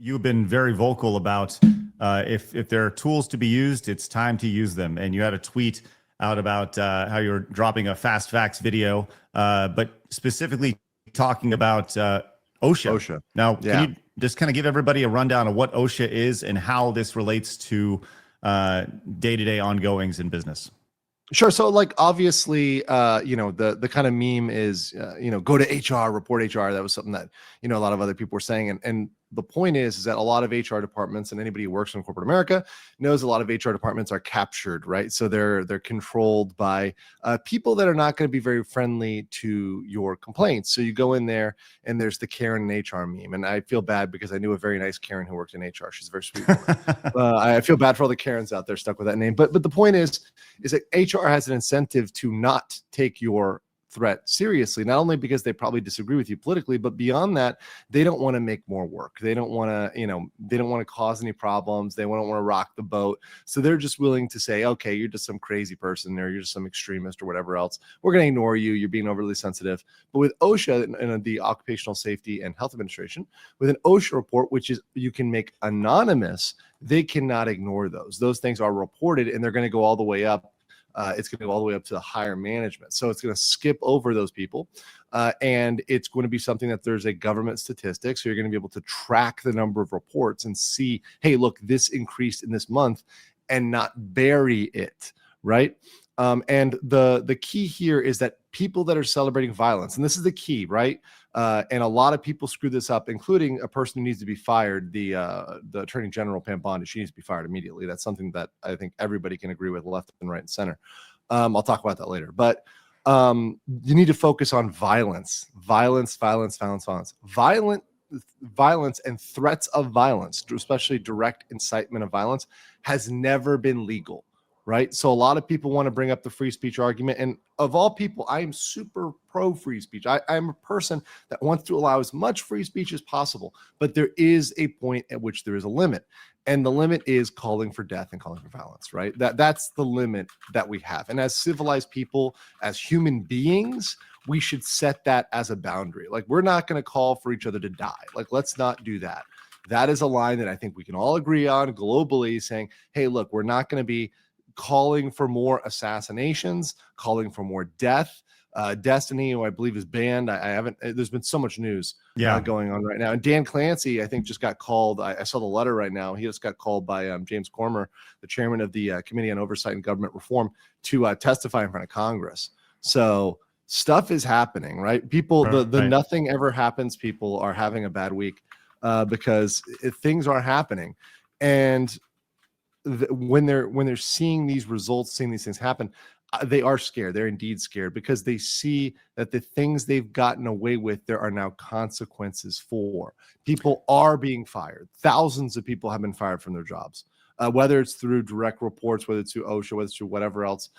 You've been very vocal about if there are tools to be used, it's time to use them. And you had a tweet out about how you're dropping a fast facts video, but specifically talking about OSHA. OSHA. Now, Yeah. can you just kind of give everybody a rundown of what OSHA is and how this relates to day-to-day ongoings in business? Sure. So like, obviously, the kind of meme is, go to HR, report HR. That was something that, a lot of other people were saying. And the point is that a lot of HR departments, and anybody who works in corporate America knows, a lot of HR departments are captured, right? So they're controlled by people that are not going to be very friendly to your complaints. So you go in there and there's the Karen in HR meme. And I feel bad because I knew a very nice Karen who worked in HR. She's a very sweet woman. I feel bad for all the Karens out there stuck with that name. But the point is that HR has an incentive to not take your threat seriously, not only because they probably disagree with you politically, but beyond that, they don't want to make more work. They don't want to, they don't want to cause any problems. They don't want to rock the boat. So they're just willing to say, okay, you're just some crazy person, or you're just some extremist or whatever else. We're going to ignore you. You're being overly sensitive. But with OSHA and the Occupational Safety and Health Administration, with an OSHA report, which is you can make anonymous, they cannot ignore those. Those things are reported, and they're going to go all the way up. It's going to go all the way up to the higher management. So it's going to skip over those people. And it's going to be something that there's a government statistic. So you're going to be able to track the number of reports and see, hey, look, this increased in this month, and not bury it, right? And the key here is that people that are celebrating violence, and this is the key, right? And a lot of people screw this up, including a person who needs to be fired, the Attorney General, Pam Bondi. She needs to be fired immediately. That's something that I think everybody can agree with, left and right and center. I'll talk about that later. But you need to focus on violence and threats of violence, especially direct incitement of violence, has never been legal. Right. So a lot of people want to bring up the free speech argument. And of all people, I am super pro free speech. I'm a person that wants to allow as much free speech as possible. But there is a point at which there is a limit. And the limit is calling for death and calling for violence. Right. That's the limit that we have. And as civilized people, as human beings, we should set that as a boundary. Like, we're not going to call for each other to die. Like, let's not do that. That is a line that I think we can all agree on globally, saying, hey, look, we're not going to be calling for more assassinations, calling for more death. Destiny, who I believe is banned. I haven't. There's been so much news going on right now. And Dan Clancy, I think, just got called. I saw the letter right now. He just got called by James Cormer, the chairman of the Committee on Oversight and Government Reform, to testify in front of Congress. So stuff is happening, right? People, the nothing ever happens people are having a bad week because things are happening. And when they're seeing these results, seeing these things happen, they are scared. They're indeed scared because they see that the things they've gotten away with, there are now consequences for. People are being fired. Thousands of people have been fired from their jobs, whether it's through direct reports, whether it's through OSHA, whether it's through whatever else.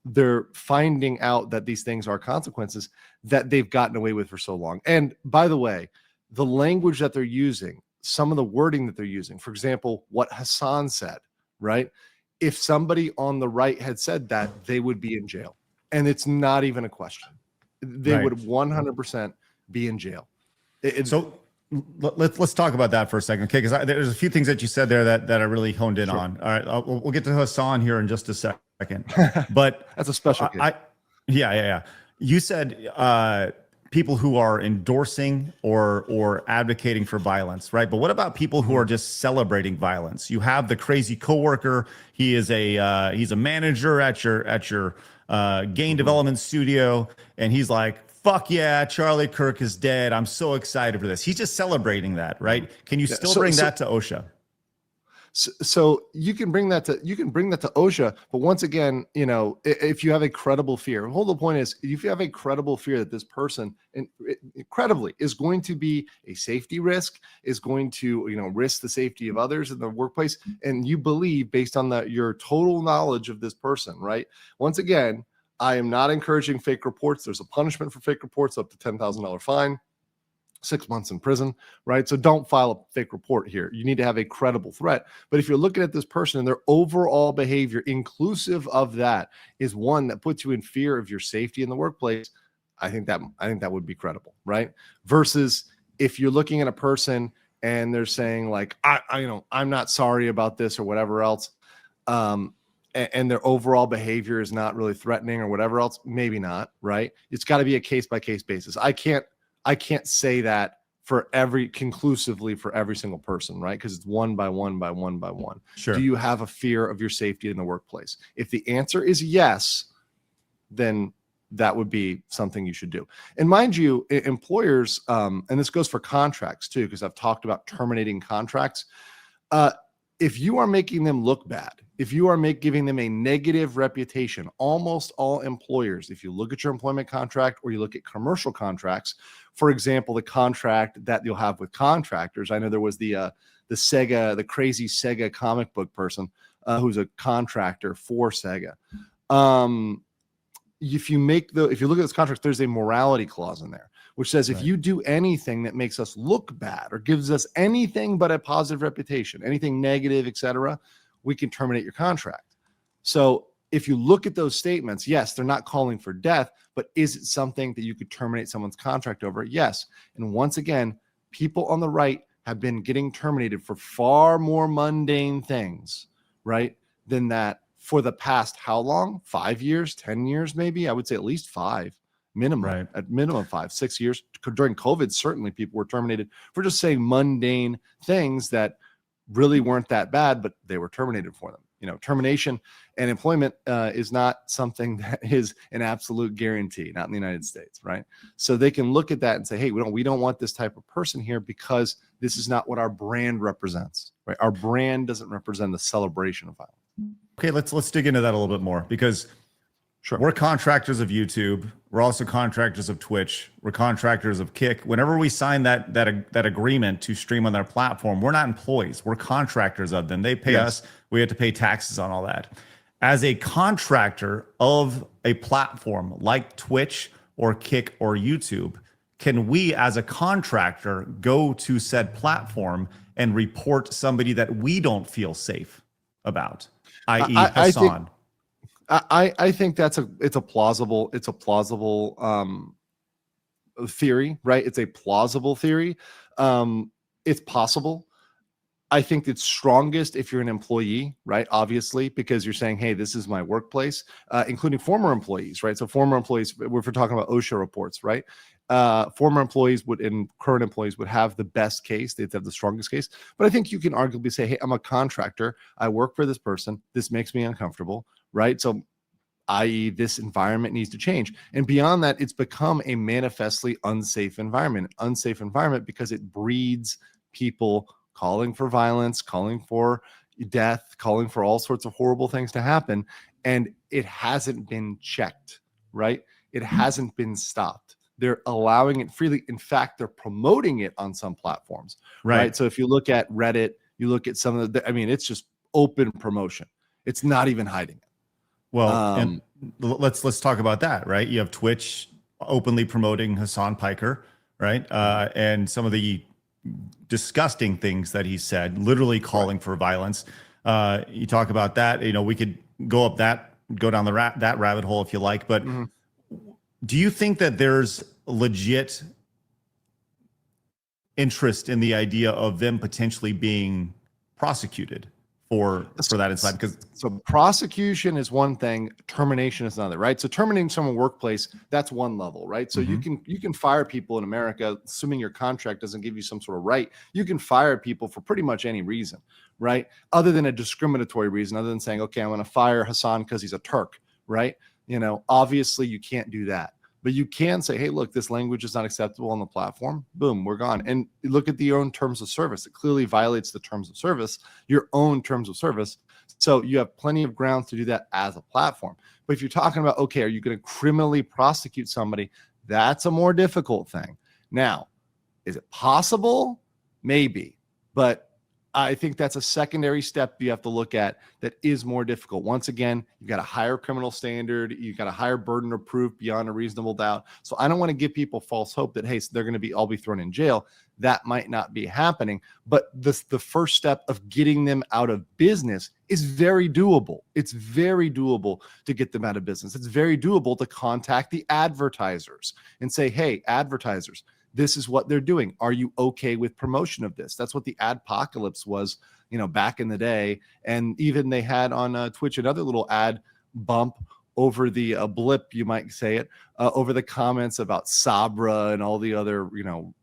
They're finding out that these things are consequences that they've gotten away with for so long. And by the way, the language that they're using, some of the wording that they're using, for example, what Hassan said, right? If somebody on the right had said that, they would be in jail. And it's not even a question. They would 100% be in jail. So let's talk about that for a second, okay? Because there's a few things that you said there that I really honed in on. All right, we'll get to Hassan here in just a second. But that's a special case. Yeah. You said people who are endorsing or advocating for violence, right? But what about people who are just celebrating violence? You have the crazy coworker. He is he's a manager at your game development studio, and he's like, "Fuck yeah, Charlie Kirk is dead. I'm so excited for this." He's just celebrating that, right? Can you still bring that to OSHA? So you can bring that to OSHA, but once again, if you have a credible fear, the whole point is, if you have a credible fear that this person incredibly is going to be a safety risk, is going to risk the safety of others in the workplace, and you believe based on your total knowledge of this person, right? Once again, I am not encouraging fake reports. There's a punishment for fake reports, up to $10,000 fine. 6 months in prison, right? So don't file a fake report here. You need to have a credible threat. But if you're looking at this person and their overall behavior, inclusive of that, is one that puts you in fear of your safety in the workplace, I think that would be credible, right? Versus if you're looking at a person and they're saying like, I'm not sorry about this or whatever else. And their overall behavior is not really threatening or whatever else, maybe not, right? It's got to be a case-by-case basis. I can't say that conclusively for every single person, right? Because it's one by one by one by one. Sure. Do you have a fear of your safety in the workplace? If the answer is yes, then that would be something you should do. And mind you, employers, and this goes for contracts too, because I've talked about terminating contracts. If you are making them look bad, if you are giving them a negative reputation, almost all employers, if you look at your employment contract or you look at commercial contracts, for example, the contract that you'll have with contractors. I know there was the crazy Sega comic book person who's a contractor for Sega. If you look at this contract, there's a morality clause in there, which says if you do anything that makes us look bad or gives us anything but a positive reputation, anything negative, etc., we can terminate your contract. So if you look at those statements, yes, they're not calling for death, but is it something that you could terminate someone's contract over? Yes. And once again, people on the right have been getting terminated for far more mundane things, right, than that for the past how long? 5 years, 10 years, maybe? I would say at least 5 minimum, Right. at minimum 5, 6 years. During COVID, certainly people were terminated for just saying mundane things that really weren't that bad, but they were terminated for them. You know, termination and employment is not something that is an absolute guarantee, not in the United States, right? So they can look at that and say, hey, we don't want this type of person here because this is not what our brand represents, right? Our brand doesn't represent the celebration of violence. Okay, let's dig into that a little bit more, because we're contractors of YouTube. We're also contractors of Twitch. We're contractors of Kick. Whenever we sign that agreement to stream on their platform, we're not employees. We're contractors of them. They pay us. We have to pay taxes on all that. As a contractor of a platform like Twitch or Kick or YouTube, can we as a contractor go to said platform and report somebody that we don't feel safe about, i.e. Hassan? I think it's a plausible theory, right? It's a plausible theory. It's possible. I think it's strongest if you're an employee, right? Obviously, because you're saying, hey, this is my workplace, including former employees, right? So former employees, if we're talking about OSHA reports, right? Former employees and current employees would have the best case. They'd have the strongest case. But I think you can arguably say, hey, I'm a contractor. I work for this person. This makes me uncomfortable, right? So i.e. this environment needs to change. And beyond that, it's become a manifestly unsafe environment because it breeds people calling for violence, calling for death, calling for all sorts of horrible things to happen. And it hasn't been checked, right? It hasn't been stopped. They're allowing it freely. In fact, they're promoting it on some platforms, right? So if you look at Reddit, you look at some of it's just open promotion. It's not even hiding it. Well, and let's talk about that, right? You have Twitch openly promoting Hassan Piker, right? And some of the disgusting things that he said, literally calling for violence. You talk about that. You know, we could go down that rabbit hole if you like. But do you think that there's legit interest in the idea of them potentially being prosecuted for that inside? Because so prosecution is one thing, termination is another, right? So terminating someone's workplace, that's one level, right? So you can fire people in America, assuming your contract doesn't give you some sort of right. You can fire people for pretty much any reason, right? Other than a discriminatory reason, other than saying, okay, I'm going to fire Hassan because he's a Turk, right? You know, obviously you can't do that. But you can say, hey, look, this language is not acceptable on the platform. Boom, we're gone. And look at your own terms of service. It clearly violates the terms of service, your own terms of service. So you have plenty of grounds to do that as a platform. But if you're talking about, okay, are you going to criminally prosecute somebody? That's a more difficult thing. Now, is it possible? Maybe. But I think that's a secondary step you have to look at that is more difficult. Once again, you've got a higher criminal standard. You've got a higher burden of proof beyond a reasonable doubt. So I don't want to give people false hope that, hey, so they're going to all be thrown in jail. That might not be happening. But the first step of getting them out of business is very doable. It's very doable to get them out of business. It's very doable to contact the advertisers and say, hey, advertisers, This is what they're doing. Are you okay with promotion of this? That's what the adpocalypse was, back in the day. And even they had on Twitch another little ad bump over the blip, you might say it, over the comments about Sabra and all the other,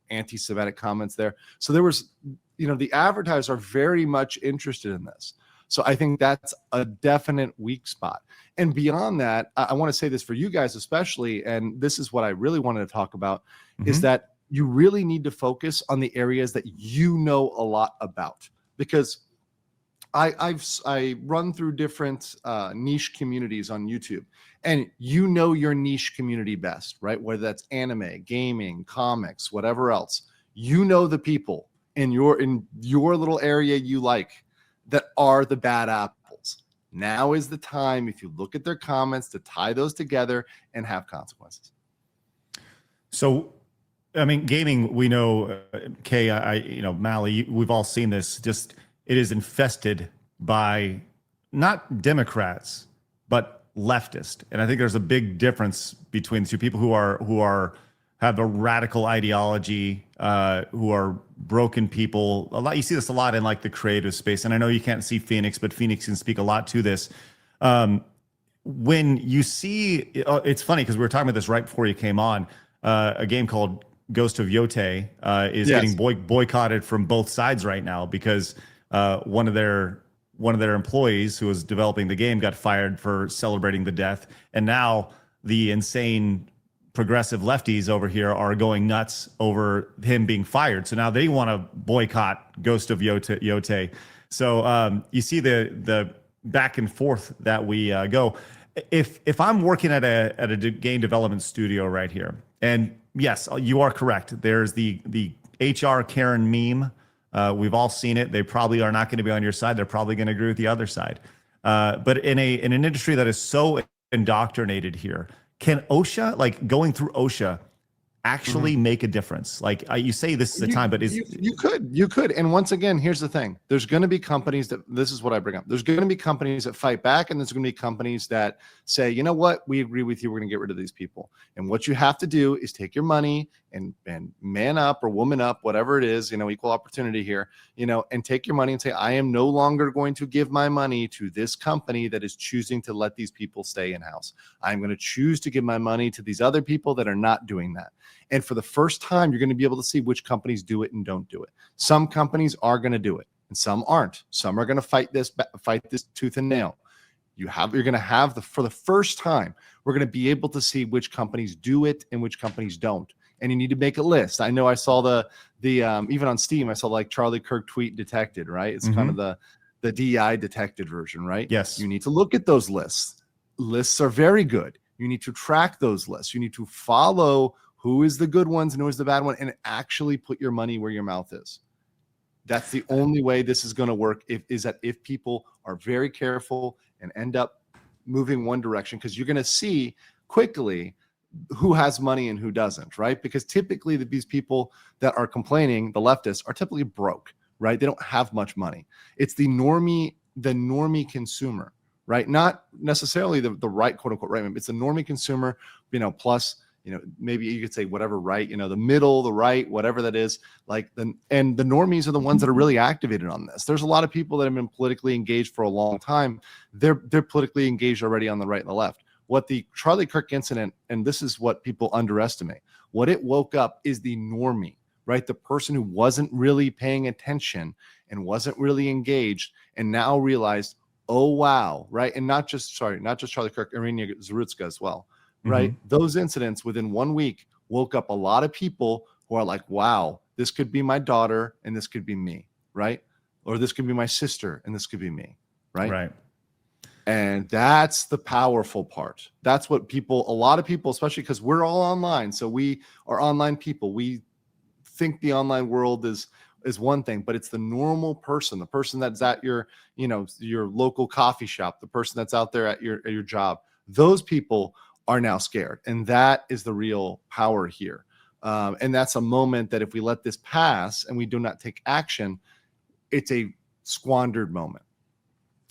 anti-Semitic comments there. So there was, the advertisers are very much interested in this. So I think that's a definite weak spot. And beyond that, I want to say this for you guys especially, and this is what I really wanted to talk about, is that you really need to focus on the areas that you know a lot about. Because I run through different niche communities on YouTube, and your niche community best, right? Whether that's anime, gaming, comics, whatever else, the people in your little area you like that are the bad apples. Now is the time, if you look at their comments, to tie those together and have consequences. So, I mean, gaming, we know, Kay, Mally, we've all seen this. Just, it is infested by not Democrats, but leftist. And I think there's a big difference between the two. People who have a radical ideology, who are broken people. A lot, you see this a lot in like the creative space. And I know you can't see Phoenix, but Phoenix can speak a lot to this. When you see, it's funny because we were talking about this right before you came on. A game called Ghost of Yote is getting boycotted from both sides right now because one of their employees who was developing the game got fired for celebrating the death, and now the insane progressive lefties over here are going nuts over him being fired. So now they want to boycott Ghost of Yote. So you see the back and forth that we go. If I'm working at a game development studio right here, and yes, you are correct. There's the HR Karen meme. We've all seen it. They probably are not going to be on your side. They're probably going to agree with the other side. But in an industry that is so indoctrinated here, can OSHA, like going through OSHA, actually make a difference? Like you say, this is the time, but you could. And once again, here's the thing: there's going to be companies that, this is what I bring up. There's going to be companies that fight back, and there's going to be companies that say, you know what, we agree with you. We're going to get rid of these people. And what you have to do is take your money and man up or woman up, whatever it is, equal opportunity here, and take your money and say, I am no longer going to give my money to this company that is choosing to let these people stay in house. I'm going to choose to give my money to these other people that are not doing that. And for the first time, you're going to be able to see which companies do it and don't do it. Some companies are going to do it and some aren't. Some are going to fight this tooth and nail. You're going to have for the first time, we're going to be able to see which companies do it and which companies don't. And you need to make a list. I know I saw the even on Steam, I saw like Charlie Kirk tweet detected, right? It's kind of the DEI detected version, right? Yes. You need to look at those lists. Lists are very good. You need to track those lists. You need to follow who is the good ones and who is the bad one, and actually put your money where your mouth is. That's the only way this is going to work, if people are very careful and end up moving one direction, because you're going to see quickly who has money and who doesn't, right? Because typically these people that are complaining, the leftists, are typically broke, right? They don't have much money. It's the normie consumer, right? Not necessarily the right, quote unquote, right? It's the normie consumer, plus, maybe you could say whatever, right? The middle, the right, whatever that is, and the normies are the ones that are really activated on this. There's a lot of people that have been politically engaged for a long time. They're politically engaged already on the right and the left. What the Charlie Kirk incident, and this is what people underestimate, what it woke up is the normie, right? The person who wasn't really paying attention and wasn't really engaged, and now realized, oh, wow, right? And not just Charlie Kirk, Irina Zarutska as well, right? Those incidents within 1 week woke up a lot of people who are like, wow, this could be my daughter and this could be me, right? Or this could be my sister and this could be me, right? Right. And that's the powerful part. That's what a lot of people, especially because we're all online. So we are online people. We think the online world is one thing, but it's the normal person, the person that's at your local coffee shop, the person that's out there at your job. Those people are now scared. And that is the real power here. And that's a moment that if we let this pass and we do not take action, it's a squandered moment.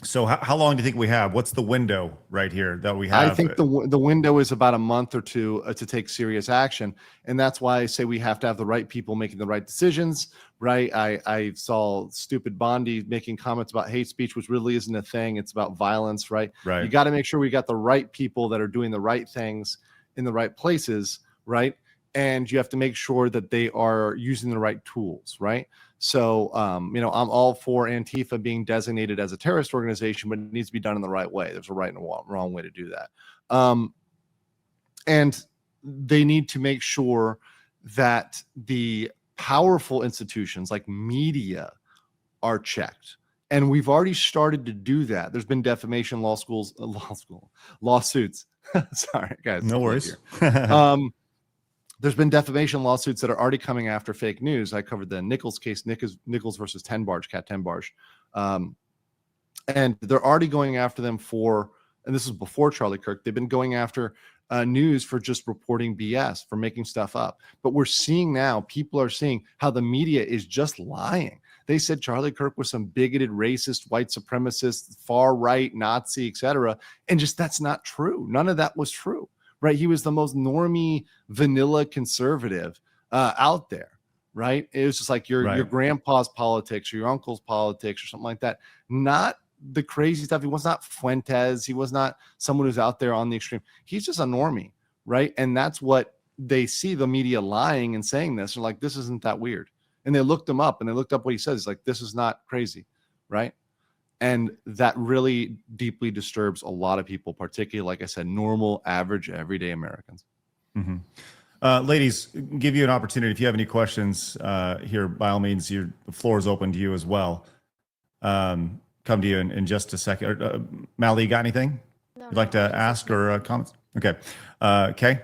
So how long do you think we have? What's the window right here that we I have? think the window is about a month or two to take serious action, and that's why I say we have to have the right people making the right decisions. Right? I saw stupid Bondi making comments about hate speech, which really isn't a thing. It's about violence. Right? Right. You got to make sure we got the right people that are doing the right things in the right places. Right? And you have to make sure that they are using the right tools. Right? So, I'm all for Antifa being designated as a terrorist organization, but it needs to be done in the right way. There's a right and a wrong way to do that. And they need to make sure that the powerful institutions like media are checked. And we've already started to do that. There's been defamation lawsuits. Sorry, guys. No worries. There's been defamation lawsuits that are already coming after fake news. I covered the Nichols case, Nichols versus Cat 10 Barge. And they're already going after them for, and this is before Charlie Kirk, they've been going after news for just reporting BS, for making stuff up. But we're seeing now, people are seeing how the media is just lying. They said Charlie Kirk was some bigoted, racist, white supremacist, far right, Nazi, etc. And just that's not true. None of that was true. Right? He was the most normie, vanilla conservative out there. Right? It was just like your grandpa's politics or your uncle's politics or something like that. Not the crazy stuff. He was not Fuentes. He was not someone who's out there on the extreme. He's just a normie. Right? And that's what they see the media lying and saying this. They're like, this isn't that weird. And they looked him up and they looked up what he says. It's like, this is not crazy. Right? And that really deeply disturbs a lot of people, particularly, like I said, normal, average, everyday Americans. Mm-hmm. Ladies, give you an opportunity. If you have any questions here, by all means, the floor is open to you as well. Come to you in just a second. Mally, you got anything you'd like to ask or comments? Okay. Kay?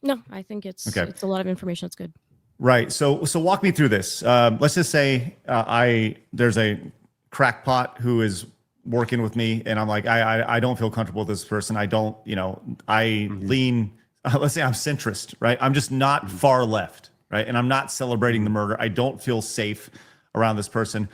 No, I think it's a lot of information. It's good. Right. So walk me through this. Let's just say there's a crackpot who is working with me and I'm like, I don't feel comfortable with this person. I don't, I lean, let's say I'm centrist, right? I'm just not far left, right? And I'm not celebrating the murder. I don't feel safe around this person.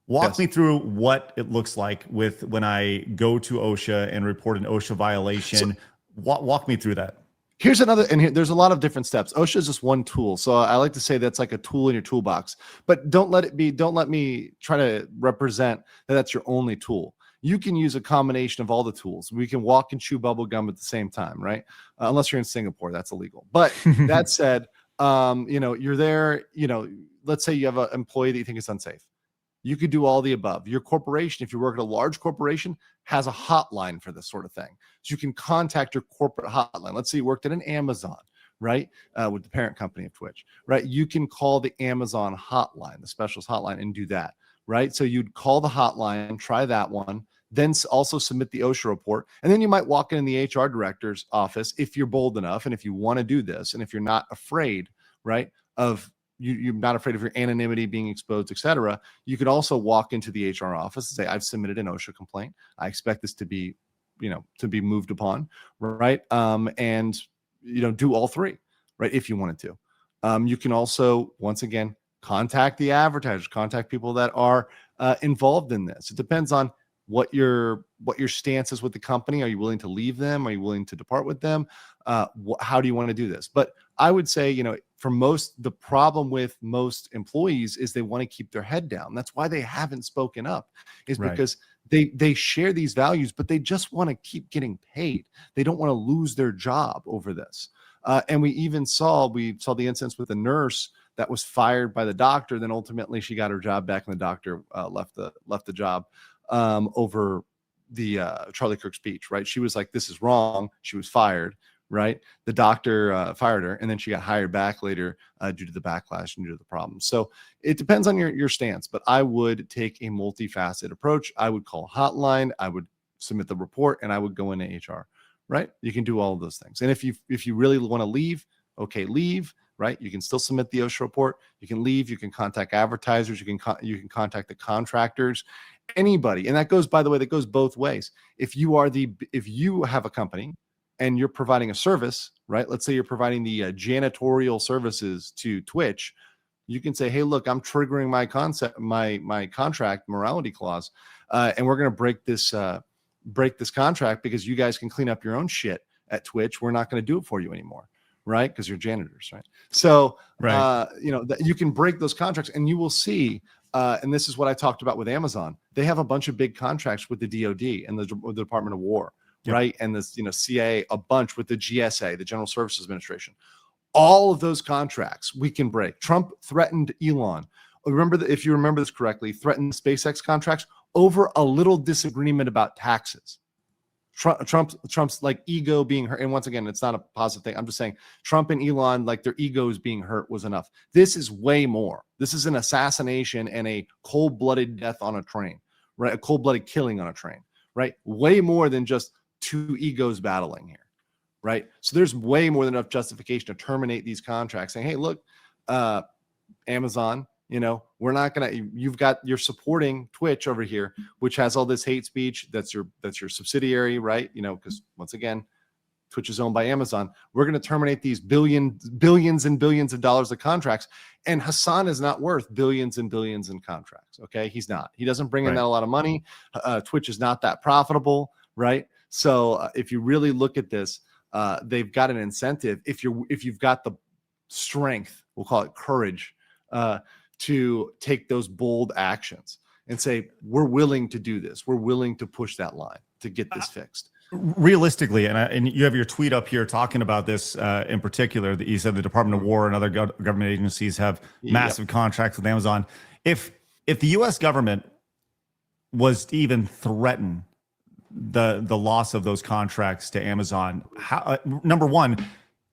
Walk me through what it looks like when I go to OSHA and report an OSHA violation. Walk me through that. Here's another, and there's a lot of different steps. OSHA is just one tool. So I like to say that's like a tool in your toolbox, but don't let me try to represent that that's your only tool. You can use a combination of all the tools. We can walk and chew bubble gum at the same time, right? Unless you're in Singapore, that's illegal. But that said, you're there, let's say you have an employee that you think is unsafe. You could do all the above. Your corporation, if you work at a large corporation, has a hotline for this sort of thing. So you can contact your corporate hotline. Let's say you worked at an Amazon, right? With the parent company of Twitch, right? You can call the Amazon hotline, the specialist hotline, and do that, right? So you'd call the hotline, try that one, then also submit the OSHA report. And then you might walk in the HR director's office if you're bold enough and if you want to do this and if you're not afraid, right, of you're not afraid of your anonymity being exposed, etc. You could also walk into the HR office and say, I've submitted an OSHA complaint. I expect this to be, to be moved upon, right? And, do all three, right? If you wanted to. You can also, once again, contact the advertisers, contact people that are involved in this. It depends on what your stance is with the company. Are you willing to leave them? Are you willing to depart with them? How do you want to do this? But I would say, the problem with most employees is they want to keep their head down. That's why they haven't spoken up, is because they share these values, but they just want to keep getting paid. They don't want to lose their job over this. And we saw the instance with the nurse that was fired by the doctor. Then ultimately she got her job back and the doctor left the job over the Charlie Kirk speech, right? She was like, this is wrong. She was fired, right? The doctor fired her and then she got hired back later due to the backlash and due to the problem. So it depends on your stance, but I would take a multifaceted approach. I would call a hotline. I would submit the report and I would go into HR, right? You can do all of those things. And if you really want to leave, okay, leave, right? You can still submit the OSHA report. You can leave. You can contact advertisers. You can contact the contractors, anybody. And that goes, by the way, that goes both ways. If you have a company and you're providing a service, right? Let's say you're providing the janitorial services to Twitch. You can say, hey, look, I'm triggering my contract morality clause, and we're going to break this contract because you guys can clean up your own shit at Twitch. We're not going to do it for you anymore, right? Because you're janitors, right? So, you can break those contracts, and you will see. And this is what I talked about with Amazon. They have a bunch of big contracts with the DoD and the Department of War, right? And this, CIA, a bunch with the GSA, the General Services Administration. All of those contracts we can break. Trump threatened Elon. If you remember this correctly, threatened SpaceX contracts over a little disagreement about taxes. Trump's like ego being hurt. And once again, it's not a positive thing. I'm just saying Trump and Elon, like their egos being hurt was enough. This is way more. This is an assassination and a cold-blooded death on a train, right? A cold-blooded killing on a train, right? Way more than just two egos battling here. Right. So there's way more than enough justification to terminate these contracts saying, hey, look, Amazon, we're not going to, you're supporting Twitch over here, which has all this hate speech. That's your subsidiary, right? Because once again, Twitch is owned by Amazon. We're going to terminate these billions and billions of dollars of contracts. And Hassan is not worth billions and billions in contracts. Okay. He's not. He doesn't bring in that a lot of money. Twitch is not that profitable. Right. So if you really look at this, they've got an incentive if you've got the strength, we'll call it courage, to take those bold actions and say, we're willing to do this. We're willing to push that line to get this fixed. Realistically, and you have your tweet up here talking about this in particular, that you said the Department of War and other government agencies have massive contracts with Amazon. If the U.S. government was to even threaten the loss of those contracts to Amazon, how, number one,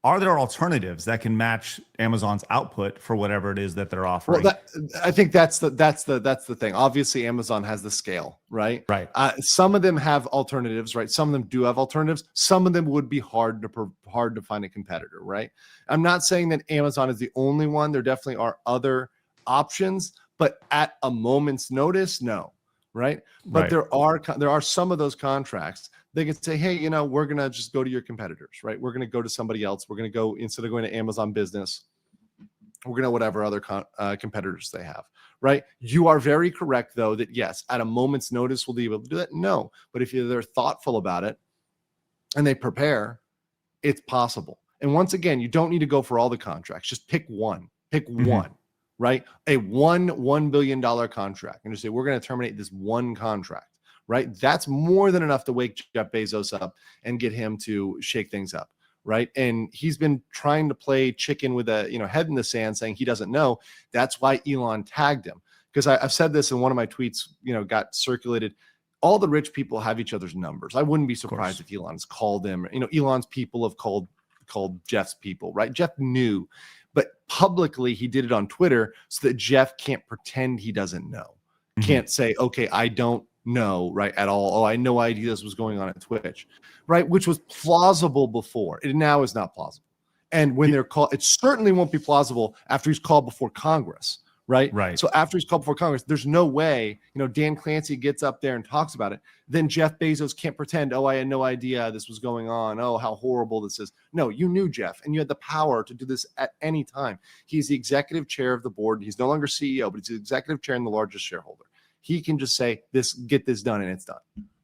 are there alternatives that can match Amazon's output for whatever it is that they're offering? Well, I think that's the thing. Obviously, Amazon has the scale, right? Right. Some of them have alternatives, right? Some of them do have alternatives. Some of them would be hard to find a competitor, right? I'm not saying that Amazon is the only one. There definitely are other options, but at a moment's notice, no. Right. But there are some of those contracts they can say, hey, we're going to just go to your competitors. Right. We're going to go to somebody else. We're going to go, instead of going to Amazon Business, we're going to whatever other competitors they have. Right. You are very correct, though, that yes, at a moment's notice, will they be able to do that? No. But if they're thoughtful about it and they prepare, it's possible. And once again, you don't need to go for all the contracts. Just pick one. Pick one. Right? A $1 billion contract. And you say, we're going to terminate this one contract, right? That's more than enough to wake Jeff Bezos up and get him to shake things up, right? And he's been trying to play chicken with a head in the sand, saying he doesn't know. That's why Elon tagged him. Because I've said this in one of my tweets, got circulated. All the rich people have each other's numbers. I wouldn't be surprised if Elon's called him. Elon's people have called Jeff's people, right? Jeff knew. But publicly, he did it on Twitter so that Jeff can't pretend he doesn't know. Can't say, okay, I don't know, right, at all. Oh, I had no idea this was going on at Twitch, right? Which was plausible before. It now is not plausible. And when they're called, it certainly won't be plausible after he's called before Congress, right? Right. So after he's called before Congress, there's no way, Dan Clancy gets up there and talks about it. Then Jeff Bezos can't pretend, oh, I had no idea this was going on. Oh, how horrible this is. No, you knew Jeff, and you had the power to do this at any time. He's the executive chair of the board. He's no longer CEO, but he's the executive chair and the largest shareholder. He can just say, get this done, and it's done.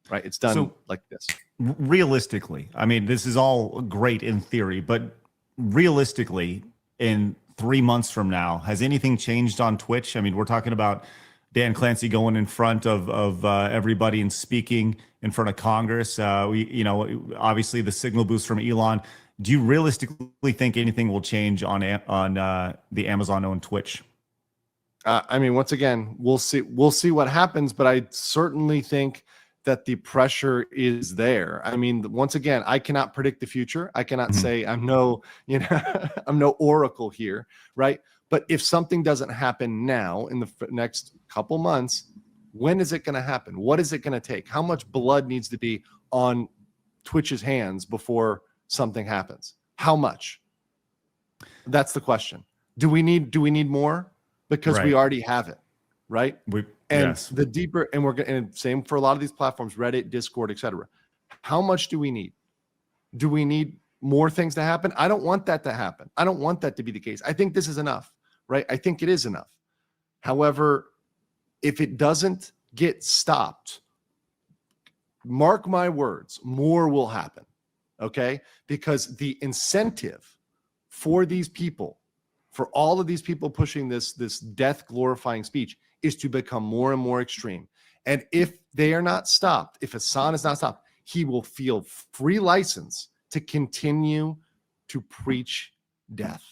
Right? It's done like this. Realistically, I mean, this is all great in theory, but realistically, in 3 months from now, has anything changed on Twitch? I mean, we're talking about Dan Clancy going in front of everybody and speaking in front of Congress. Obviously the signal boost from Elon. Do you realistically think anything will change on the Amazon-owned Twitch? I mean, once again, we'll see what happens, but I certainly think that the pressure is there. I mean, once again, I cannot predict the future. I cannot say I'm no oracle here, right? But if something doesn't happen now in the next couple months, when is it going to happen? What is it going to take? How much blood needs to be on Twitch's hands before something happens? How much? That's the question. Do we need more? Because we already have it, right? The deeper, and and same for a lot of these platforms, Reddit, Discord, etc. How much do we need? Do we need more things to happen? I don't want that to happen. I don't want that to be the case. I think this is enough, right? I think it is enough. However, if it doesn't get stopped, mark my words, more will happen. Okay? Because the incentive for these people, for all of these people pushing this death glorifying speech, is to become more and more extreme. And if they are not stopped, if Hassan is not stopped, he will feel free license to continue to preach death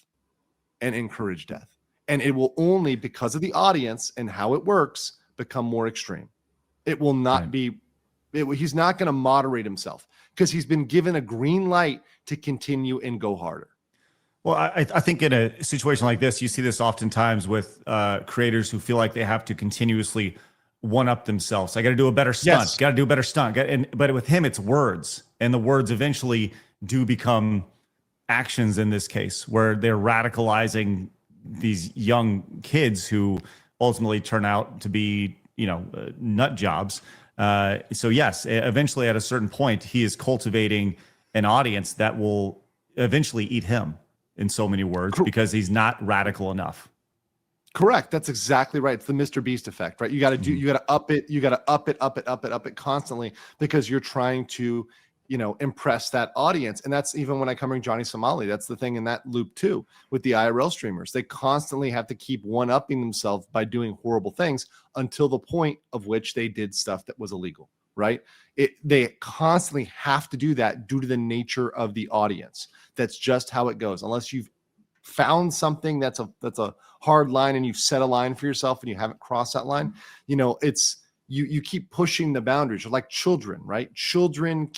and encourage death. And it will only, because of the audience and how it works, become more extreme. It will not be, he's not going to moderate himself because he's been given a green light to continue and go harder. Well, I think in a situation like this, you see this oftentimes with creators who feel like they have to continuously one up themselves. I got to do a better stunt. Yes. Got to do a better stunt. But with him, it's words, and the words eventually do become actions. In this case, where they're radicalizing these young kids who ultimately turn out to be, nut jobs. So yes, eventually at a certain point, he is cultivating an audience that will eventually eat him, in so many words, because he's not radical enough. Correct. That's exactly right. It's the Mr. Beast effect, right? You got to up it constantly because you're trying to, impress that audience. And that's even when I come in Johnny Somali. That's the thing in that loop too, with the IRL streamers. They constantly have to keep one-upping themselves by doing horrible things until the point of which they did stuff that was illegal, right? They constantly have to do that due to the nature of the audience. That's just how it goes. Unless you've found something that's a hard line and you've set a line for yourself and you haven't crossed that line, it's you keep pushing the boundaries. You're like children, right? Children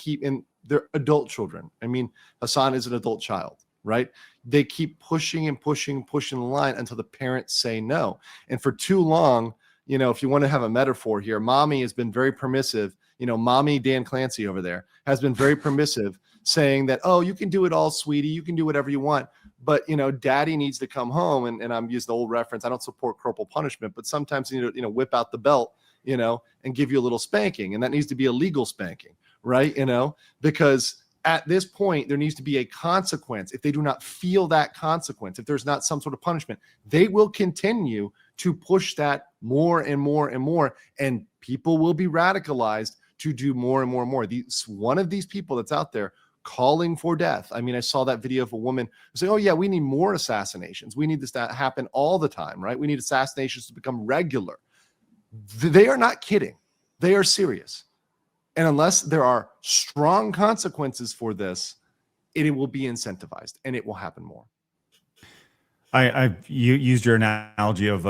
they're adult children. I mean, Hassan is an adult child, right? They keep pushing and pushing the line until the parents say no. And for too long, if you want to have a metaphor here, mommy has been very permissive. Mommy Dan Clancy over there has been very permissive, saying that, oh, you can do it all, sweetie. You can do whatever you want. But, daddy needs to come home. And I'm using the old reference. I don't support corporal punishment, but sometimes you need to, whip out the belt, and give you a little spanking. And that needs to be a legal spanking, right? Because at this point, there needs to be a consequence. If they do not feel that consequence, if there's not some sort of punishment, they will continue to push that more and more and more. And people will be radicalized to do more and more and more. One of these people that's out there calling for death. I mean, I saw that video of a woman saying, oh yeah, we need more assassinations. We need this to happen all the time, right? We need assassinations to become regular. They are not kidding. They are serious. And unless there are strong consequences for this, it will be incentivized and it will happen more. You used your analogy of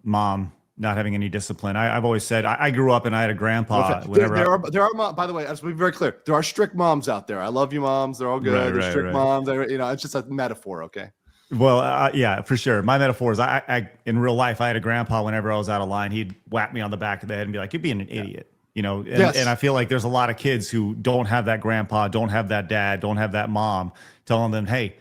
mom not having any discipline. I've always said I grew up and I had a grandpa. There are by the way, let's be very clear. There are strict moms out there. I love you, moms. They're all good. They're strict moms. It's just a metaphor. Okay. Well, yeah, for sure. My metaphor is I in real life, I had a grandpa. Whenever I was out of line, he'd whack me on the back of the head and be like, "You're being an idiot." And I feel like there's a lot of kids who don't have that grandpa, don't have that dad, don't have that mom telling them, hey,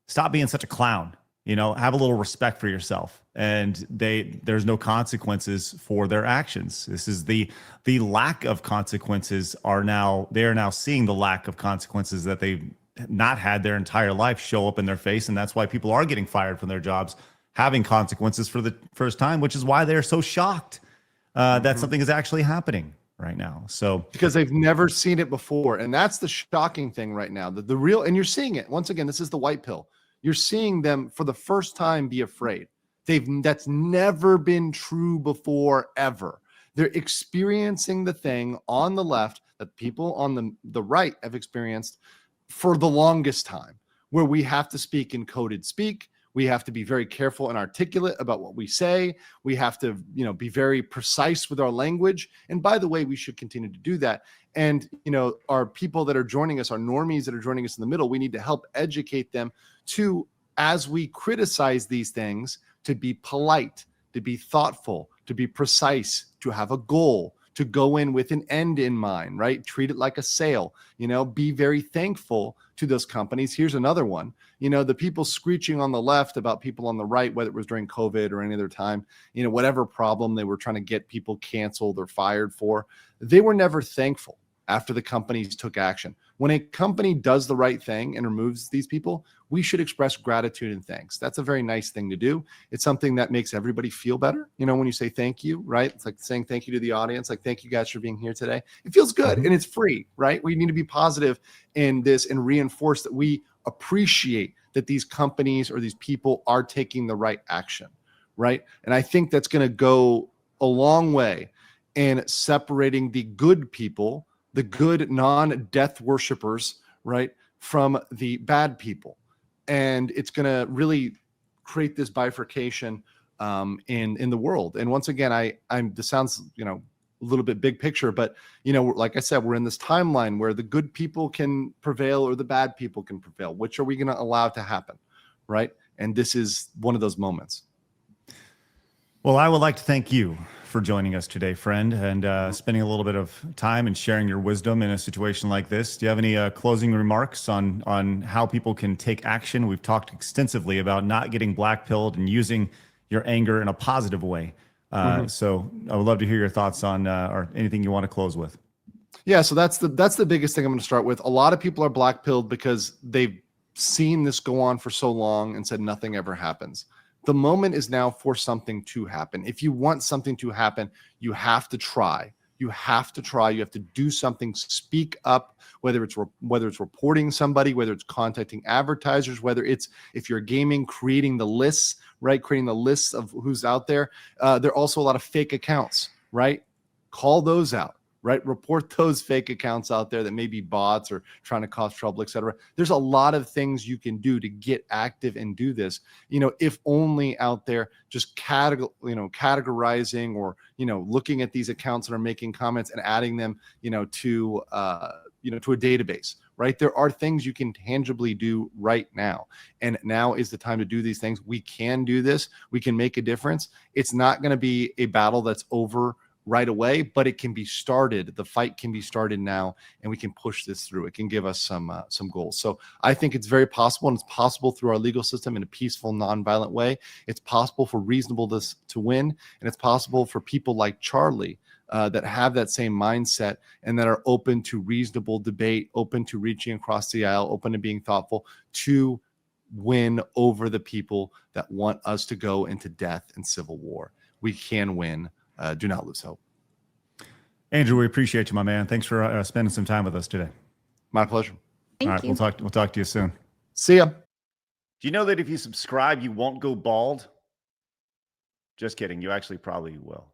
stop being such a clown, have a little respect for yourself. And there's no consequences for their actions. This is the lack of consequences they are now seeing the lack of consequences that they've not had their entire life show up in their face. And that's why people are getting fired from their jobs, having consequences for the first time, which is why they're so shocked that something is actually happening right now. So because they've never seen it before. And that's the shocking thing right now. The real, and you're seeing it once again, this is the white pill. You're seeing them for the first time be afraid. That's never been true before, ever. They're experiencing the thing on the left that people on the right have experienced for the longest time, where we have to speak in coded speak. We have to be very careful and articulate about what we say. We have to, be very precise with our language. And by the way, we should continue to do that. And, our people that are joining us, our normies that are joining us in the middle, we need to help educate them to, as we criticize these things, to be polite, to be thoughtful, to be precise, to have a goal, to go in with an end in mind, right? Treat it like a sale, be very thankful to those companies. Here's another one, the people screeching on the left about people on the right, whether it was during COVID or any other time, whatever problem they were trying to get people canceled or fired for, they were never thankful after the companies took action. When a company does the right thing and removes these people, we should express gratitude and thanks. That's a very nice thing to do. It's something that makes everybody feel better. You know, when you say thank you, right? It's like saying thank you to the audience, like thank you guys for being here today. It feels good and it's free, right? We need to be positive in this and reinforce that we appreciate that these companies or these people are taking the right action, right? And I think that's going to go a long way in separating the good people, the good non-death worshipers, right, from the bad people. And it's going to really create this bifurcation in the world. And once again, this sounds, you know, a little bit big picture, but, you know, like I said, we're in this timeline where the good people can prevail or the bad people can prevail. Which are we going to allow to happen, right? And this is one of those moments. Well, I would like to thank you for joining us today, friend, and spending a little bit of time and sharing your wisdom in a situation like this. Do you have any closing remarks on how people can take action? We've talked extensively about not getting black-pilled and using your anger in a positive way. So I would love to hear your thoughts on or anything you want to close with. Yeah, so that's the biggest thing I'm going to start with. A lot of people are black-pilled because they've seen this go on for so long and said nothing ever happens. The moment is now for something to happen. If you want something to happen, you have to try. You have to try. You have to do something. Speak up. Whether it's reporting somebody, whether it's contacting advertisers, whether it's, if you're gaming, creating the lists, right? Creating the lists of who's out there. There are also a lot of fake accounts, right? Call those out. Right? Report those fake accounts out there that may be bots or trying to cause trouble, et cetera. There's a lot of things you can do to get active and do this. You know, if only out there just categorizing or, you know, looking at these accounts that are making comments and adding them, to a database, right? There are things you can tangibly do right now. And now is the time to do these things. We can do this. We can make a difference. It's not going to be a battle that's over right away, but it can be started. The fight can be started now, and we can push this through. It can give us some goals. So I think it's very possible, and it's possible through our legal system in a peaceful, nonviolent way. It's possible for reasonableness to win, and it's possible for people like Charlie that have that same mindset and that are open to reasonable debate, open to reaching across the aisle, open to being thoughtful, to win over the people that want us to go into death and civil war. We can win. Do not lose hope. Andrew, we appreciate you, my man. Thanks for spending some time with us today. My pleasure. Thank All right, you. we'll talk to you soon. See ya. Do you know that if you subscribe, you won't go bald? Just kidding. You actually probably will.